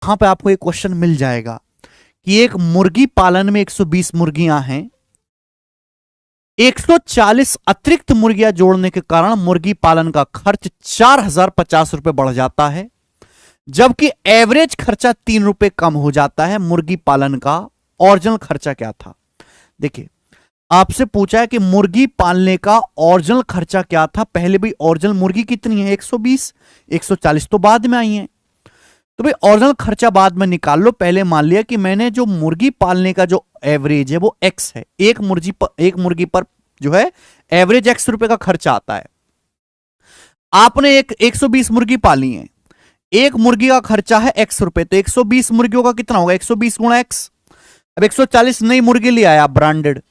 यहां पे आपको एक क्वेश्चन मिल जाएगा कि एक मुर्गी पालन में 120 मुर्गियां हैं, 140 अतिरिक्त मुर्गियां जोड़ने के कारण मुर्गी पालन का खर्च 4050 रुपए बढ़ जाता है, जबकि एवरेज खर्चा 3 रुपए कम हो जाता है। मुर्गी पालन का ओरिजिनल खर्चा क्या था? देखिए, आपसे पूछा है कि मुर्गी पालने का ओरिजिनल खर्चा क्या था। पहले भी ओरिजिनल मुर्गी कितनी है? 120, 140 तो बाद में आई है। तो भाई ओरिजिनल खर्चा बाद में निकाल लो। पहले मान लिया कि मैंने जो मुर्गी पालने का जो एवरेज है वो एक्स है, एक मुर्गी पर जो है एवरेज एक्स रुपए का खर्चा आता है। आपने एक 120 मुर्गी पाली है, एक मुर्गी का खर्चा है एक्स रुपए, तो 120 मुर्गियों का कितना होगा? 120 गुणा एक्स। अब 140 नई मुर्गी ले आया आप ब्रांडेड,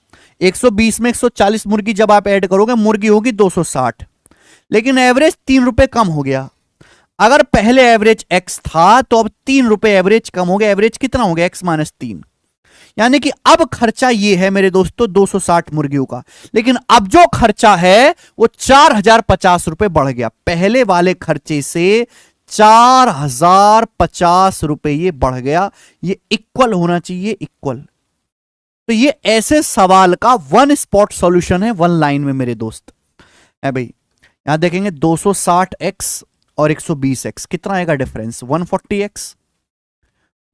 120 में 140 मुर्गी जब आप ऐड करोगे मुर्गी होगी 260, लेकिन एवरेज 3 रुपए कम हो गया। अगर पहले एवरेज एक्स था तो अब 3 रुपए एवरेज कम हो गया। एवरेज कितना हो गया? X minus 3। यानी कि अब खर्चा ये है मेरे दोस्तों 260 मुर्गियों का, लेकिन अब जो खर्चा है वो 4050 रुपए बढ़ गया। पहले वाले खर्चे से 4050 रुपए ये बढ़ गया। ये इक्वल होना चाहिए, इक्वल। तो ये ऐसे सवाल का वन स्पॉट सॉल्यूशन है, वन लाइन में मेरे दोस्त है भाई। यहां देखेंगे 260x और 120x कितना आएगा डिफरेंस? 140x।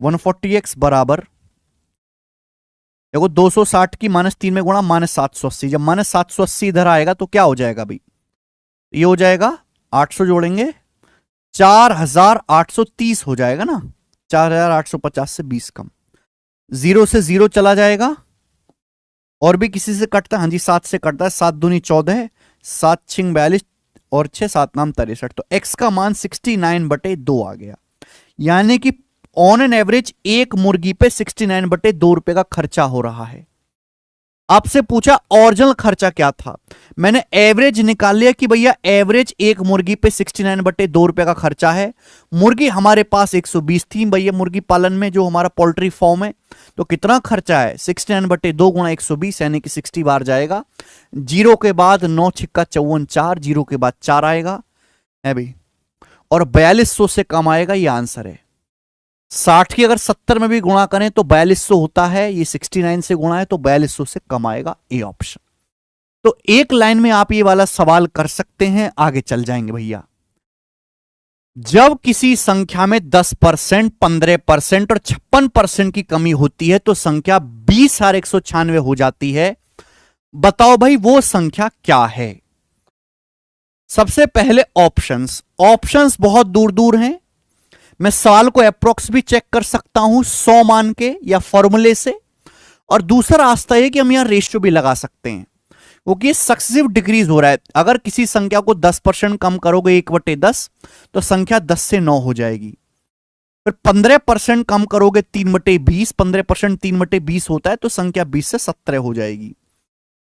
140x बराबर देखो 260 की -3 में गुणा -780। जब -780 इधर आएगा तो क्या हो जाएगा भाई? ये हो जाएगा 800 जोड़ेंगे 4830 हो जाएगा ना। 4850 से 20 कम, जीरो से जीरो चला जाएगा। और भी किसी से कटता है? हाँ जी 7 से कटता है। 7 दूनी 14, 7 छिंग 42 और 6 7 नाम 63। तो x का मान 69/2 आ गया। यानी कि ऑन एन एवरेज एक मुर्गी पे 69/2 रुपए का खर्चा हो रहा है। आपसे पूछा ओरिजिनल खर्चा क्या था, मैंने एवरेज निकाल लिया कि भैया एवरेज एक मुर्गी पे 69/2 रुपए का खर्चा है। मुर्गी हमारे पास 120 थी भैया मुर्गी पालन में, जो हमारा पोल्ट्री फॉर्म है। तो कितना खर्चा है? 69/2 गुणा 120 यानी कि 60 बार जाएगा। जीरो के बाद 9 छिक्का 54 4, जीरो के बाद 4 आएगा है भाई, और 4200 से कम आएगा। ये आंसर है। 60 की अगर 70 में भी गुणा करें तो 4200 होता है, ये 69 से गुणा है तो 4200 से कम आएगा। A option. तो एक लाइन में आप ये वाला सवाल कर सकते हैं। आगे चल जाएंगे भैया। जब किसी संख्या में 10%, 15% और 56% की कमी होती है तो संख्या 20,196 हो जाती है। बताओ भाई वो संख्या क्या है? सबसे पहले ऑप्शंस। ऑप्शंस बहुत दूर दूर हैं। मैं सवाल को अप्रोक्स भी चेक कर सकता हूं 100 मान के या फॉर्मूले से। और दूसरा रास्ता है कि हम यहां रेशियो भी लगा सकते हैं, क्योंकि सक्सेसिव डिक्रीज हो रहा है। अगर किसी संख्या को 10% कम करोगे 1/10 तो संख्या 10 से 9 हो जाएगी। फिर 15% कम करोगे 3/20, 15% 3/20 होता है तो संख्या 20 से 17 हो जाएगी।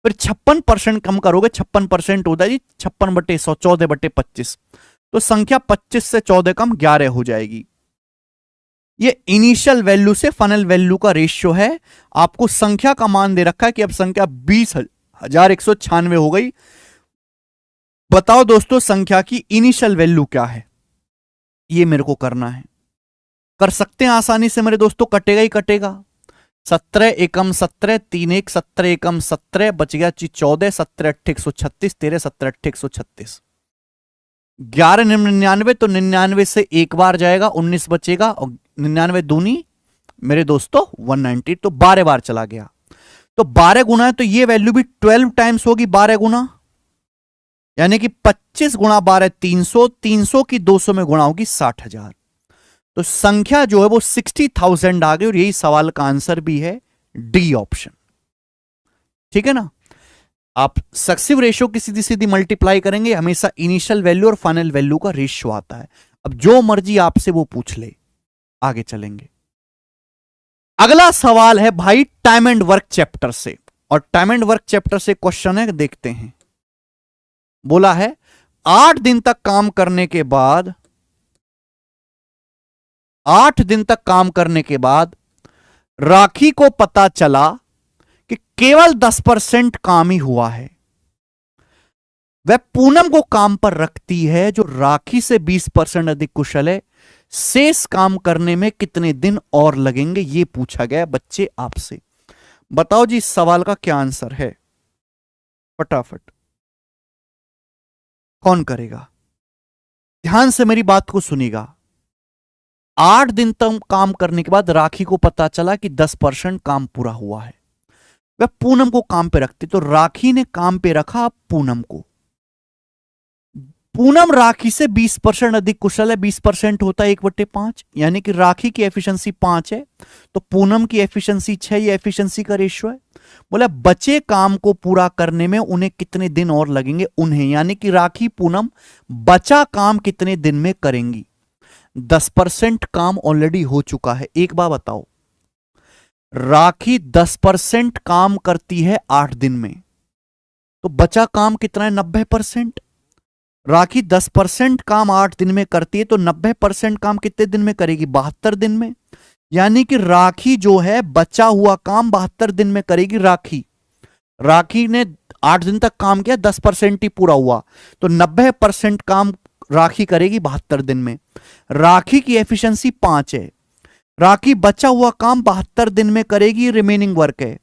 फिर 56% कम करोगे, 56% होता है जी 56/100, 14/25, तो संख्या 25 से 14 कम 11 हो जाएगी। ये इनिशियल वैल्यू से फाइनल वैल्यू का रेशियो है। आपको संख्या का मान दे रखा है कि अब संख्या 20,196 हो गई। बताओ दोस्तों संख्या की इनिशियल वैल्यू क्या है? ये मेरे को करना है। कर सकते हैं आसानी से मेरे दोस्तों, कटेगा ही कटेगा। 17 एकम 17, 3 1 17 एकम 17, बच गया 14, 17 8 136, 13 17 8 136, 11 99, तो 99 से एक बार जाएगा 19 बचेगा, और 99 दूनी मेरे दोस्तों 190, तो 12 बार चला गया। तो 12 गुना है तो ये वैल्यू भी 12 टाइम्स होगी 12 गुना, यानी कि 25 गुणा 12 300, 300 की 200 में गुणा होगी 60,000। तो संख्या जो है वो 60,000 आ गई, और यही सवाल का आंसर भी है डी ऑप्शन। ठीक है ना। आप सक्सेसिव रेशियो की सीधी सीधी मल्टीप्लाई करेंगे, हमेशा इनिशियल वैल्यू और फाइनल वैल्यू का रेशियो आता है। अब जो मर्जी आपसे वो पूछ ले। आगे चलेंगे। अगला सवाल है भाई टाइम एंड वर्क चैप्टर से, और टाइम एंड वर्क चैप्टर से क्वेश्चन है, देखते हैं। बोला है 8 दिन तक काम करने के बाद, 8 दिन तक काम करने के बाद राखी को पता चला कि केवल 10% काम ही हुआ है। वह पूनम को काम पर रखती है जो राखी से 20% अधिक कुशल है। शेष काम करने में कितने दिन और लगेंगे, यह पूछा गया बच्चे आपसे। बताओ जी इस सवाल का क्या आंसर है, फटाफट कौन करेगा। ध्यान से मेरी बात को सुनिएगा। 8 दिन तक काम करने के बाद राखी को पता चला कि 10% काम पूरा हुआ है। वह पूनम को काम पे रखती, तो राखी ने काम पे रखा पूनम को। पूनम राखी से 20% अधिक कुशल है। 20% होता है 1/5, यानी कि राखी की एफिशिएंसी 5 है तो पूनम की एफिशिएंसी 6। ये एफिशिएंसी का रेशियो है। बोला बचे काम को पूरा करने में उन्हें कितने दिन और लगेंगे, उन्हें यानी कि राखी पूनम बचा काम कितने दिन में करेंगी। 10% काम ऑलरेडी हो चुका है। एक बार बताओ, राखी 10% काम करती है 8 दिन में, तो बचा काम कितना है, 90%। राखी 10% काम 8 दिन में करती है तो 90% काम कितने दिन में करेगी, 72 दिन में। यानी कि राखी जो है बचा हुआ काम 72 दिन में करेगी। राखी ने 8 दिन तक काम किया, 10% ही पूरा हुआ, तो 90% काम राखी करेगी 72 दिन में। राखी की एफिशिएंसी 5 है। राखी बचा हुआ काम 72 दिन में करेगी, रिमेनिंग वर्क है।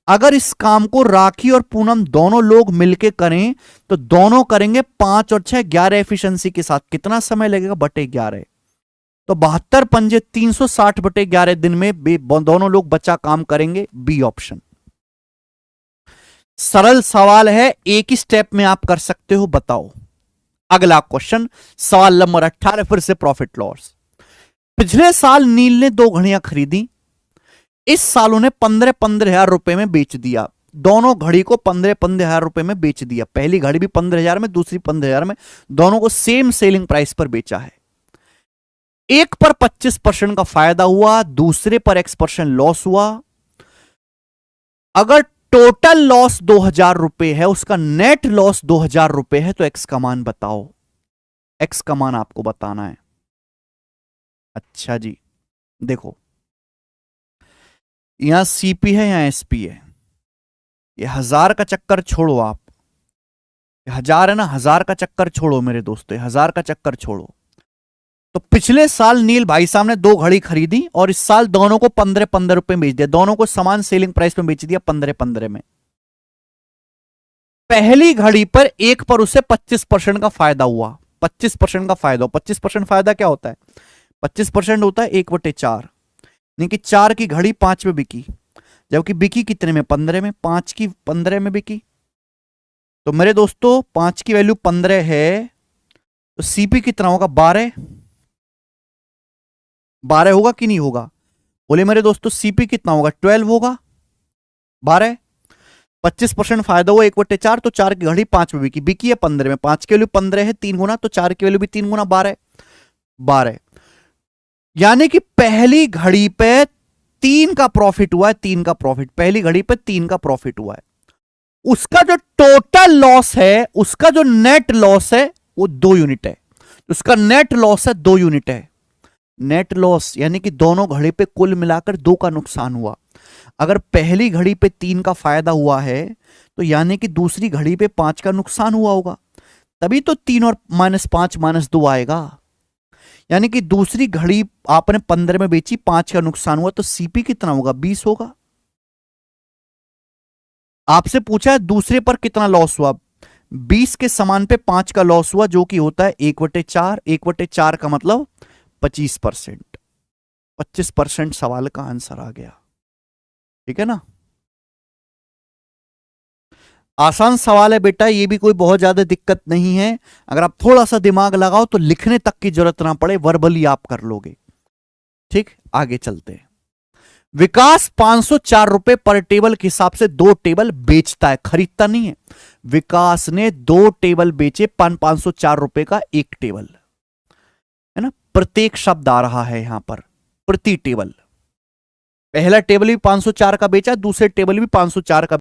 अगर इस काम को राखी और पूनम दोनों लोग मिलकर करें तो दोनों करेंगे 5 और 6 11 एफिशिएंसी के साथ। कितना समय लगेगा, /11। तो 72 पंजे 360 /11 दिन में दोनों लोग बचा काम करेंगे। B option. सरल सवाल है, एक ही स्टेप में आप कर सकते हो। बताओ अगला क्वेश्चन, सवाल नंबर 18, फिर से प्रॉफिट लॉस। पिछले साल नील ने 2 घड़ियां खरीदी। इस साल उन्हें 15,000 रुपए में बेच दिया। दोनों घड़ी को 15,000 रुपए में बेच दिया। पहली घड़ी भी 15,000 में, दूसरी 15,000 में, दोनों को सेम सेलिंग प्राइस पर बेचा है। एक पर 25% का फायदा हुआ, दूसरे पर X% लॉस हुआ। अगर टोटल लॉस 2,000 रुपए है, उसका नेट लॉस 2,000 रुपए है, तो X का मान बताओ। X का मान आपको बताना है। अच्छा जी, देखो यहां CP है, यहां SP है। ये 1000 का चक्कर छोड़ो, आप 1000 है ना, 1000 का चक्कर छोड़ो मेरे दोस्तों, 1000 का चक्कर छोड़ो। तो पिछले साल नील भाई साहब ने 2 घड़ी खरीदी और इस साल दोनों को 15-15 रुपए बेच दिया। दोनों को समान सेलिंग प्राइस में बेच दिया, 15-15 में। पहली घड़ी पर एक पर उसे 25% का फायदा हुआ। 25% का फायदा, 25% फायदा क्या होता है, 25% होता है 1/4, यानी कि 4 की घड़ी 5 में बिकी, जबकि बिकी कितने में, 15 में। 5 की 15 में बिकी, तो मेरे दोस्तों 5 की वैल्यू 15 है, तो CP कितना होगा, 12 होगा कि नहीं होगा, बोले मेरे दोस्तों CP कितना होगा, 12 होगा, 12। 25% फायदा हुआ 1/4, तो 4 की घड़ी 5 में बिकी है 15 में। 5 की वैल्यू 15 है 3 गुना, तो 4 की वैल्यू भी 3 गुना, 12। यानी कि पहली घड़ी पे 3 का प्रॉफिट हुआ है, 3 का प्रॉफिट, पहली घड़ी पे 3 का प्रॉफिट हुआ है। उसका जो टोटल लॉस है, उसका जो नेट लॉस है वो 2 यूनिट है। उसका नेट लॉस है 2 यूनिट है। नेट लॉस यानी कि दोनों घड़ी पे कुल मिलाकर 2 का नुकसान हुआ। अगर पहली घड़ी पे 3 का फायदा हुआ है तो यानी कि दूसरी घड़ी पे 5 का नुकसान हुआ होगा, तभी तो 3 और -5 -2 आएगा। यानी कि दूसरी घड़ी आपने 15 में बेची, 5 का नुकसान हुआ, तो CP कितना होगा, 20 होगा। आपसे पूछा है दूसरे पर कितना लॉस हुआ, 20 के समान पे 5 का लॉस हुआ, जो कि होता है 1/4। 1/4 का मतलब 25%। 25% सवाल का आंसर आ गया। ठीक है ना, आसान सवाल है बेटा, ये भी कोई बहुत ज्यादा दिक्कत नहीं है। अगर आप थोड़ा सा दिमाग लगाओ तो लिखने तक की जरूरत ना पड़े, वर्बली आप कर लोगे। ठीक, आगे चलते हैं। विकास 504 रुपए पर टेबल के हिसाब से 2 टेबल बेचता है, खरीदता नहीं है। विकास ने 2 टेबल बेचे, 504 रुपए का एक टेबल है ना। प्रत्येक शब्द आ रहा है यहां पर, प्रति टेबल। पहला टेबल भी 504 का बेचा, दूसरे टेबल भी 504 का